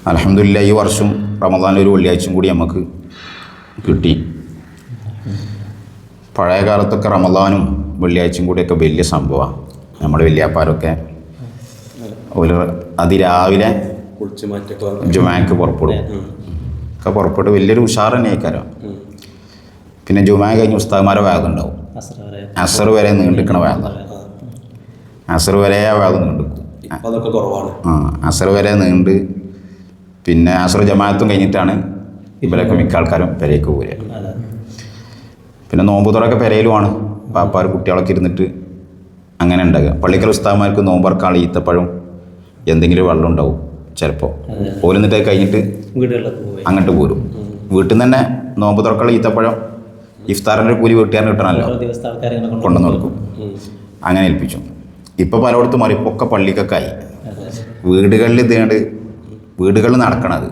അൽഹംദുലില്ലാ ഈ വർഷം റമദാൻ ഒരു വെള്ളിയാഴ്ചയും കൂടി നമുക്ക് കിട്ടി. പഴയ കാലത്തൊക്കെ റമദാനും വെള്ളിയാഴ്ചയും കൂടിയൊക്കെ വലിയ സംഭവമാണ്. നമ്മുടെ വലിയാപ്പാരൊക്കെ ഒരു അതിരാവിലെ ജുമാക്ക് പുറപ്പെടും. ഒക്കെ പുറപ്പെട്ട് വലിയൊരു ഉഷാർ തന്നെ ആയിക്കാരം. പിന്നെ ജുമാ കഴിഞ്ഞ് ഉസ്താദ്മാരെ വേദം ഉണ്ടാവും. അസർ വരെ നീണ്ടിക്കണ വേദം, അസർ വരെ ആ വേദം നീണ്ടിക്കും. അസർ വരെ നീണ്ട് പിന്നെ അസർ ജമാഅത്തും കഴിഞ്ഞിട്ടാണ് ഇവരൊക്കെ മിക്ക ആൾക്കാരും പെരേക്ക് പോരുക. പിന്നെ നോമ്പ് തുറയൊക്കെ പെരയിലുമാണ്. പാപ്പാർ കുട്ടികളൊക്കെ ഇരുന്നിട്ട് അങ്ങനെ ഉണ്ടാകുക. പള്ളിക്കൽ ഉസ്താദ്മാർക്ക് നോമ്പർക്കാൾ ഈത്തപ്പഴം എന്തെങ്കിലും വെള്ളം ഉണ്ടാവും ചിലപ്പോൾ. ഓല് എന്നിട്ട് കഴിഞ്ഞിട്ട് അങ്ങോട്ട് പോരും. വീട്ടിൽ നിന്ന് തന്നെ നോമ്പ് തുറക്കുള്ള ഈത്തപ്പഴം ഇഫ്താറിൻ്റെ കൂലി വീട്ടുകാരന് കിട്ടണമല്ലോ, കൊണ്ടുവന്ന് കൊടുക്കും. അങ്ങനെ ഏൽപ്പിച്ചു. ഇപ്പോൾ പലയിടത്തും മാറി. ഇപ്പോൾ ഒക്കെ പള്ളിക്കൊക്കെ ആയി. വീടുകളിൽ നടക്കണത്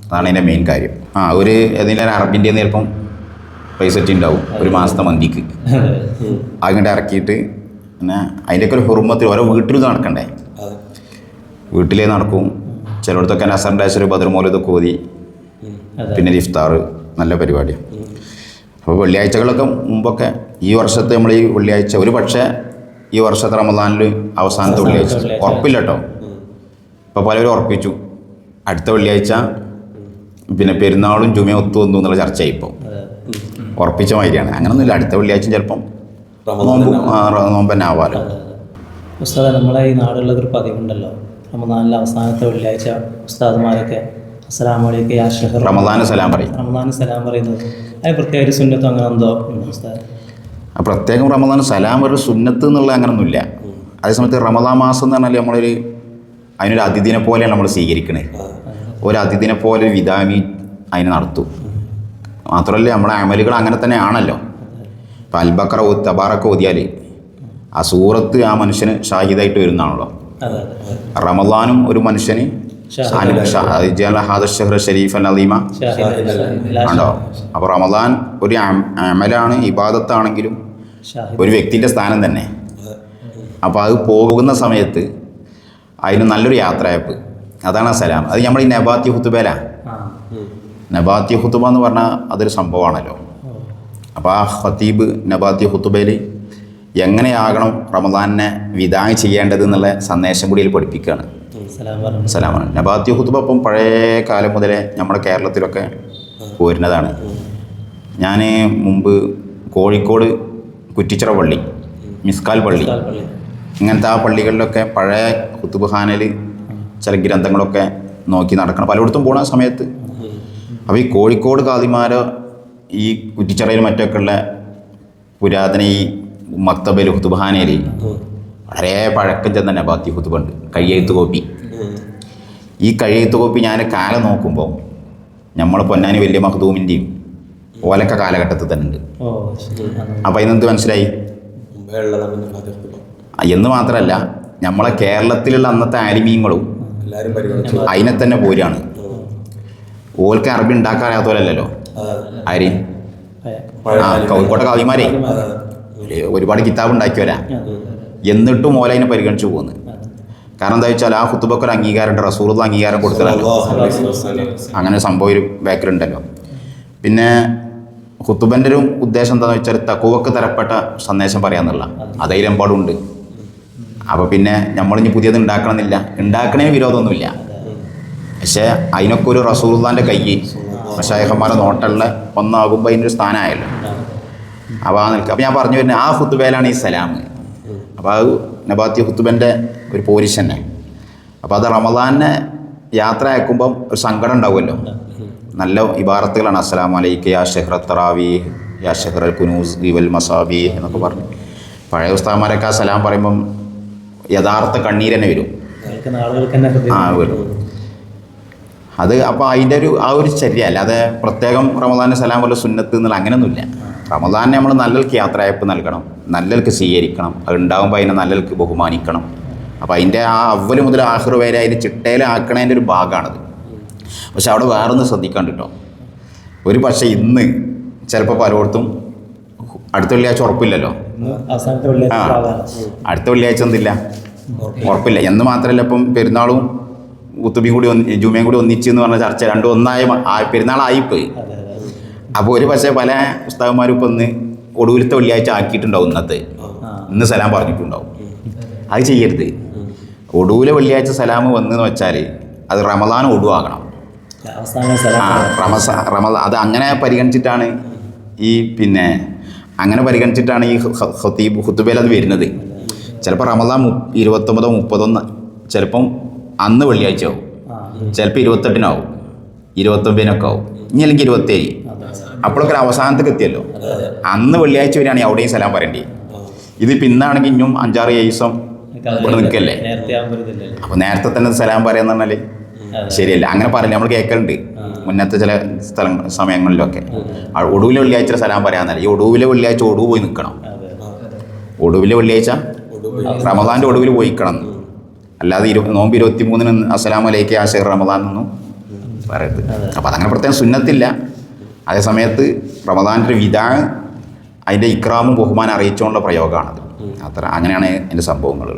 അതാണ് അതിൻ്റെ മെയിൻ കാര്യം. ഒരു ഏതെങ്കിലും അറബിൻ്റെ ചിലപ്പം പൈസ ഉണ്ടാവും ഒരു മാസത്തെ മന്തിക്ക്. അങ്ങോട്ട് ഇറക്കിയിട്ട് പിന്നെ അതിൻ്റെയൊക്കെ ഒരു ഹുർമത്തിൽ ഓരോ വീട്ടിലും നടക്കണ്ടേ. വീട്ടിലേ നടക്കും. ചിലയിടത്തൊക്കെ നസറിൻ്റെ ഒരു ബദർമൗലിദൊക്കെ ഓതി പിന്നെ ഇഫ്താർ നല്ല പരിപാടിയാണ്. അപ്പോൾ വെള്ളിയാഴ്ചകളൊക്കെ മുമ്പൊക്കെ ഈ വർഷത്തെ നമ്മൾ ഈ വെള്ളിയാഴ്ച ഒരു പക്ഷേ ഈ വർഷത്തെ റമദാനിൽ അവസാനത്തെ വെള്ളിയാഴ്ച ഉറപ്പില്ല കേട്ടോ. ഇപ്പോൾ പലരും ഉറപ്പിച്ചു അടുത്ത വെള്ളിയാഴ്ച പിന്നെ പെരുന്നാളും ജുമയും ഒത്തു വന്നു എന്നുള്ള ചർച്ചയായി. ഇപ്പോൾ ഉറപ്പിച്ച മാതിരിയാണ്. അങ്ങനൊന്നുമില്ല. അടുത്ത വെള്ളിയാഴ്ച ചിലപ്പം നോമ്പ് തന്നെ ആവാലോ. ഉസ്താദ്, നമ്മളെ ഈ നാടുകളിലൊക്കെ ഒരു പതിവുണ്ടല്ലോ, റമദാനിലെ അവസാനത്തെ വെള്ളിയാഴ്ച ഉസ്താദ്മാരൊക്കെ അസ്സലാമു അലൈക്കും യാ ഷഹർ റമദാന് സലാം പറയും. റമദാന് സലാം പറയുന്നത് അത് പ്രത്യേക ഒരു സുന്നത്തോ അങ്ങനെ എന്തോ ഉസ്താദ്? പ്രത്യേകം റമദാൻ സലാം ഒരു സുന്നത്ത് എന്നുള്ള അങ്ങനൊന്നുമില്ല. അതേസമയത്ത് റമദാൻ മാസം എന്ന് പറഞ്ഞാൽ നമ്മളൊരു അതിനൊരു അതിഥിനെ പോലെയാണ് നമ്മൾ സ്വീകരിക്കണേ. ഒരു അതിഥിനെ പോലെ ഒരു വിധാമി അതിനെ നടത്തും. മാത്രമല്ല നമ്മളെ അമലുകൾ അങ്ങനെ തന്നെ ആണല്ലോ. ഇപ്പം അൽബക്കറ തബാറൊക്കെ ഓതിയാൽ ആ സൂറത്ത് ആ മനുഷ്യന് ഷാഹിദായിട്ട് വരുന്നതാണല്ലോ. റമദാനും ഒരു മനുഷ്യന് ഷരീഫ് അലീമ ആണോ. അപ്പോൾ റമദാൻ ഒരു അമലാണ്, ഇബാദത്താണെങ്കിലും ഒരു വ്യക്തിൻ്റെ സ്ഥാനം തന്നെ. അപ്പോൾ അത് പോകുന്ന സമയത്ത് അതിന് നല്ലൊരു യാത്രയപ്പ്, അതാണ് സലാം. അത് നമ്മൾ ഈ നബാത്തി ഹുത്തുബയിലാണ്. നബാത്തി ഹുത്തുബ എന്ന് പറഞ്ഞാൽ അതൊരു സംഭവമാണല്ലോ. അപ്പോൾ ആ ഖത്തീബ് നബാത്തി ഹുത്തുബയിൽ എങ്ങനെയാകണം റമദാനിനെ വിദാ ചെയ്യേണ്ടത് എന്നുള്ള സന്ദേശം കൂടി അതിൽ പഠിപ്പിക്കുകയാണ്. സലാമാണ് നബാത്തി ഹുത്തുബ. ഇപ്പം പഴയ കാലം മുതലേ നമ്മുടെ കേരളത്തിലൊക്കെ പോരുന്നതാണ്. ഞാൻ മുമ്പ് കോഴിക്കോട് കുറ്റിച്ചിറ പള്ളി, മിസ്കാൽ പള്ളി, ഇങ്ങനത്തെ ആ പള്ളികളിലൊക്കെ പഴയ ഹുത്തുബ്ഖാനയിൽ ചില ഗ്രന്ഥങ്ങളൊക്കെ നോക്കി നടക്കണം പലയിടത്തും പോണ സമയത്ത്. അപ്പോൾ ഈ കോഴിക്കോട് ഖാദിമാരോ ഈ കുറ്റിച്ചിറയിൽ മറ്റൊക്കെ ഉള്ള പുരാതന ഈ മക്തബയിൽ ഹുത്തുബ്ഖാനയിൽ വളരെ പഴക്കം ചെന്ന നബാത്തി ഹുത്തുബ ഉണ്ട്, കയ്യെഴുത്ത് കോപ്പി. ഈ കയ്യെഴുത്ത് കോപ്പി ഞാൻ കാലം നോക്കുമ്പോൾ നമ്മൾ പൊന്നാനി വലിയ മഖ്ദൂമിൻ്റെയും ഓലക്ക കാലഘട്ടത്തിൽ തന്നെ ഉണ്ട്. അപ്പോൾ അതിനെന്ത് മനസ്സിലായി എന്ന് മാത്രമല്ല നമ്മളെ കേരളത്തിലുള്ള അന്നത്തെ ആലിമീങ്ങളും അതിനെ തന്നെ പോരാണ്. ഓൽക്ക് അറബി ഉണ്ടാക്കാറിയാത്തവരല്ലോ ആര് കോഴിക്കോട്ടെ കവിമാരെ ഒരുപാട് കിതാബ് ഉണ്ടാക്കിയവരാ. എന്നിട്ടും ഓല അതിനെ പരിഗണിച്ചു പോകുന്നു. കാരണം എന്താ വെച്ചാൽ ആ ഖുതുബക്ക് ഒരു അംഗീകാരമുണ്ട്, റസൂലുള്ള അംഗീകാരം കൊടുത്തതല്ലോ. അങ്ങനെ സംഭവം ഒരു ബാക്കിലുണ്ടല്ലോ. പിന്നെ ഖുതുബൻ്റെ ഒരു ഉദ്ദേശം എന്താണെന്ന് വെച്ചാൽ തഖ്വക്ക് തരപ്പെട്ട സന്ദേശം പറയാന്നുള്ള അതൈലമ്പാടുണ്ട്. അപ്പോൾ പിന്നെ നമ്മളിനി പുതിയത് ഉണ്ടാക്കണമെന്നില്ല, ഉണ്ടാക്കണതിന് വിരോധമൊന്നുമില്ല. പക്ഷേ അതിനൊക്കെ ഒരു റസൂലുള്ളാൻ്റെ കൈ മശായിഖന്മാരെ നോട്ടുള്ള ഒന്നാകുമ്പോൾ അതിനൊരു സ്ഥാനമായല്ലോ. അപ്പോൾ ആ നിൽക്കുക. അപ്പോൾ ഞാൻ പറഞ്ഞു വരുന്നത് ആ ഖുതുബയിലാണ് ഈ സലാം. അപ്പോൾ അത് നബാത്തി ഖുതുബൻ്റെ ഒരു പോരിശ് തന്നെ. അപ്പോൾ അത് റമദാനെ യാത്ര അയക്കുമ്പം ഒരു സങ്കടം ഉണ്ടാവുമല്ലോ. നല്ല ഇബാറത്തുകളാണ്. അസ്സലാമു അലൈക യാ ഷഹ്റ തറാവീഹ് യാ ഷഹ്റൽ കുനൂസ് വൽ മസാബീഹ് എന്നൊക്കെ പറഞ്ഞു. പഴയ ഉസ്താദ്മാരൊക്കെ ആ സലാം പറയുമ്പം യഥാർത്ഥ കണ്ണീര് തന്നെ വരും. വരും അത്. അപ്പോൾ അതിൻ്റെ ആ ഒരു ചര്യ അല്ലാതെ പ്രത്യേകം റമദാന് സലാം വല്ല സുന്നത്ത് എന്നുള്ള അങ്ങനെയൊന്നുമില്ല. റമദാനെ നമ്മൾ നല്ലൽക്ക് യാത്രയയപ്പ് നൽകണം, നല്ലൽക്ക് സ്വീകരിക്കണം. അത് ഉണ്ടാകുമ്പോൾ അതിനെ നല്ലൽക്ക് ബഹുമാനിക്കണം. അപ്പോൾ അതിൻ്റെ ആ അവല് മുതൽ ആഖിർ വരെ അതിന് ചിട്ടയിലാക്കണതിൻ്റെ ഒരു ഭാഗമാണത്. പക്ഷെ അവിടെ വേറൊന്ന് ശ്രദ്ധിക്കാണ്ട് കേട്ടോ. ഒരു പക്ഷേ ഇന്ന് ചിലപ്പോൾ പലയിടത്തും അടുത്ത വെള്ളിയാഴ്ച ഉറപ്പില്ലല്ലോ. അവസാനത്തെ അടുത്ത വെള്ളിയാഴ്ച എന്തില്ല, ഉറപ്പില്ല എന്ന് മാത്രമല്ല ഇപ്പം പെരുന്നാളും കുത്തുബിയും കൂടി ജുമയും കൂടി ഒന്നിച്ച് എന്ന് പറഞ്ഞ ചർച്ച രണ്ടും ഒന്നായ പെരുന്നാളായിപ്പോയി. അതെ അതെ അപ്പോൾ ഒരു പക്ഷേ പല ഉസ്താദന്മാരും ഇപ്പം ഒന്ന് ഒടുവിലത്തെ വെള്ളിയാഴ്ച ആക്കിയിട്ടുണ്ടാവും ഇന്നത്തെ. ഇന്ന് സലാം പറഞ്ഞിട്ടുണ്ടാവും. അത് ചെയ്യരുത്. ഒടുവിലെ വെള്ളിയാഴ്ച സലാം വന്നെന്ന് വെച്ചാൽ അത് റമദാൻ ഒടുവാകണം. അവസാനം സലാം റമദാൻ അത് അങ്ങനെ പരിഗണിച്ചിട്ടാണ് ഈ പിന്നെ അങ്ങനെ പരിഗണിച്ചിട്ടാണ് ഈ ഖുതുബയിൽ അത് വരുന്നത്. ചിലപ്പോൾ റമദാൻ 29 30 ചിലപ്പം അന്ന് വെള്ളിയാഴ്ച ആവും, ചിലപ്പോൾ 28-നാവും, 29-നൊക്കെ ആവും, ഇനി അല്ലെങ്കിൽ 27. അപ്പോഴൊക്കെ അവസാനത്തേക്ക് എത്തിയല്ലോ. അന്ന് വെള്ളിയാഴ്ച വരികയാണെങ്കിൽ അവിടെയും സലാം പറയേണ്ടി. ഇതിപ്പോൾ ഇന്നാണെങ്കിൽ ഇനിയും 5-6 ദിവസം ഇവിടെ നിൽക്കല്ലേ. അപ്പോൾ നേരത്തെ തന്നെ സലാം പറയാന്ന് പറഞ്ഞാൽ ശരിയല്ല. അങ്ങനെ പറയില്ല, നമ്മൾ കേൾക്കലുണ്ട് മുന്നത്തെ ചില സമയങ്ങളിലൊക്കെ. ഒടുവിലെ വെള്ളിയാഴ്ച സലാം പറയാന്നല്ല, ഈ ഒടുവിലെ വെള്ളിയാഴ്ച ഒടുവ് പോയി നിൽക്കണം. ഒടുവിലെ വെള്ളിയാഴ്ച റമദാൻ്റെ ഒടുവിൽ പോയി നിൽക്കണം. അല്ലാതെ നോമ്പ് 23-ന് അസ്സലാമു അലൈക്കും ആ ഷെഹർ റമദാൻ എന്നൊന്നും പറയരുത്. അപ്പോൾ അതങ്ങനെ പ്രത്യേകം സുന്നത്തില്ല. അതേ സമയത്ത് റമദാൻ്റെ ഒരു വിധാ അതിൻ്റെ ഇക്രാമും ബഹുമാനം അറിയിച്ചുകൊണ്ടുള്ള പ്രയോഗമാണത്. അത്ര അങ്ങനെയാണ് എൻ്റെ സംഭവങ്ങൾ.